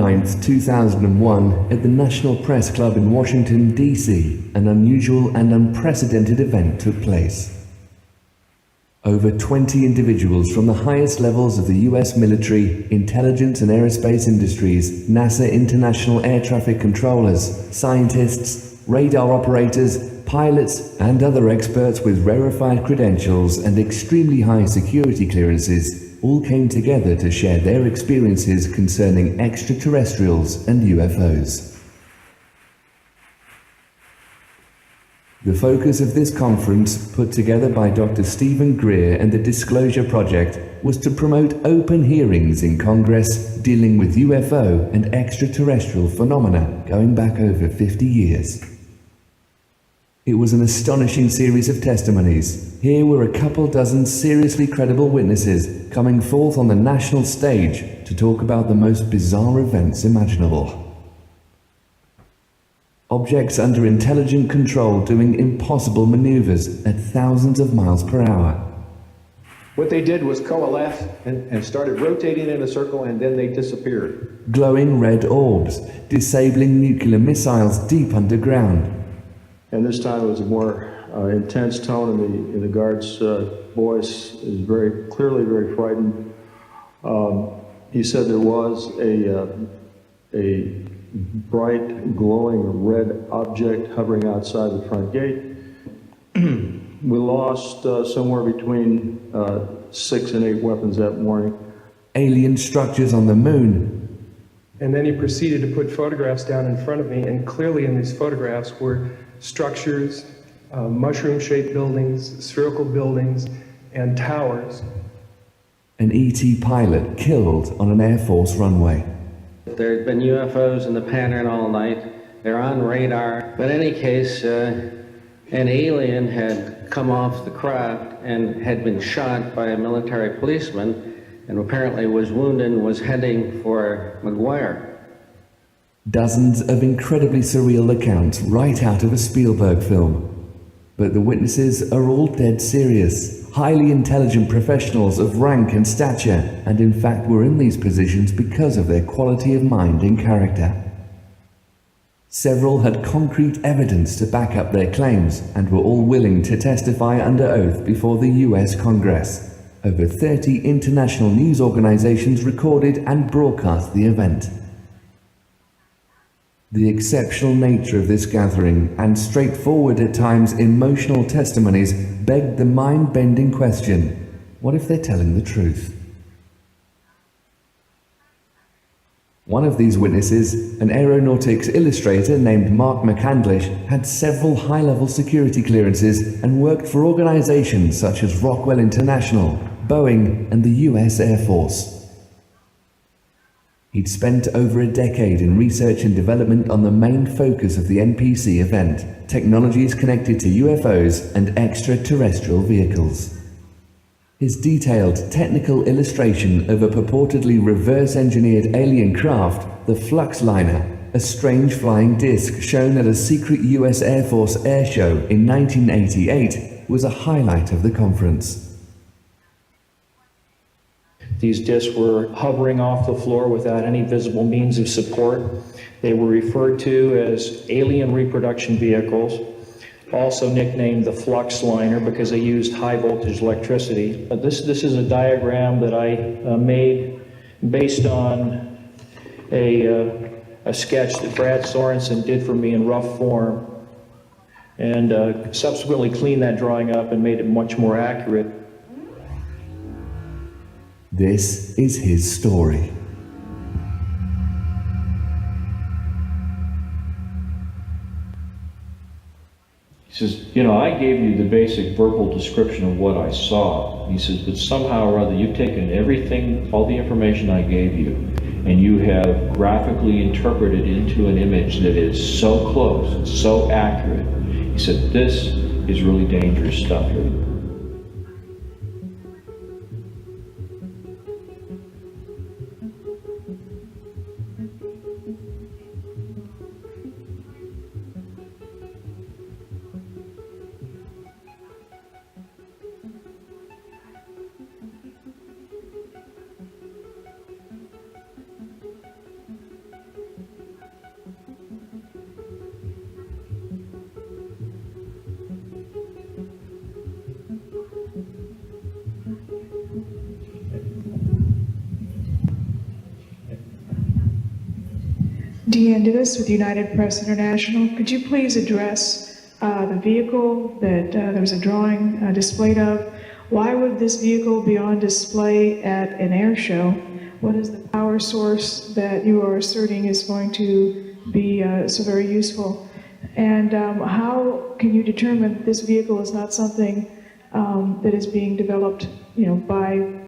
9, 2001, at the National Press Club in Washington, D.C., an unusual and unprecedented event took place. Over 20 individuals from the highest levels of the U.S. military, intelligence and aerospace industries, NASA international air traffic controllers, scientists, radar operators, pilots, and other experts with rarefied credentials and extremely high security clearances all came together to share their experiences concerning extraterrestrials and UFOs. The focus of this conference, put together by Dr. Stephen Greer and the Disclosure Project, was to promote open hearings in Congress dealing with UFO and extraterrestrial phenomena going back over 50 years. It was an astonishing series of testimonies. Here were a couple dozen seriously credible witnesses coming forth on the national stage to talk about the most bizarre events imaginable. Objects under intelligent control doing impossible maneuvers at thousands of miles per hour. What they did was coalesce and started rotating in a circle, and then they disappeared. Glowing red orbs, disabling nuclear missiles deep underground. And this time it was a more intense tone in the guard's voice. It was very clearly very frightened. He said there was a bright, glowing red object hovering outside the front gate. We lost somewhere between 6 and 8 weapons that morning. Alien structures on the moon. And then he proceeded to put photographs down in front of me, and clearly in these photographs were structures, mushroom-shaped buildings, spherical buildings, and towers. An ET pilot killed on an Air Force runway. There had been UFOs in the pattern all night. They're on radar. But in any case, an alien had come off the craft and had been shot by a military policeman, and apparently was wounded and was heading for McGuire. Dozens of incredibly surreal accounts right out of a Spielberg film. But the witnesses are all dead serious, highly intelligent professionals of rank and stature, and in fact were in these positions because of their quality of mind and character. Several had concrete evidence to back up their claims and were all willing to testify under oath before the US Congress. Over 30 international news organizations recorded and broadcast the event. The exceptional nature of this gathering and straightforward at times emotional testimonies begged the mind-bending question, what if they're telling the truth? One of these witnesses, an aeronautics illustrator named Mark McCandlish, had several high-level security clearances and worked for organizations such as Rockwell International, Boeing, and the US Air Force. He'd spent over a decade in research and development on the main focus of the NPC event, technologies connected to UFOs and extraterrestrial vehicles. His detailed technical illustration of a purportedly reverse-engineered alien craft, the Flux Liner, a strange flying disc shown at a secret US Air Force air show in 1988, was a highlight of the conference. These discs were hovering off the floor without any visible means of support. They were referred to as alien reproduction vehicles, also nicknamed the Flux Liner because they used high voltage electricity. This is a diagram that I made based on a sketch that Brad Sorensen did for me in rough form, and subsequently cleaned that drawing up and made it much more accurate. This is his story. He says, you know, I gave you the basic verbal description of what I saw. He says, but somehow or other you've taken everything, all the information I gave you, and you have graphically interpreted into an image that is so close, so accurate. He said, this is really dangerous stuff here. Deanne Davis with United Press International. Could you please address the vehicle that there was a drawing displayed of? Why would this vehicle be on display at an air show? What is the power source that you are asserting is going to be so very useful? And how can you determine this vehicle is not something that is being developed, by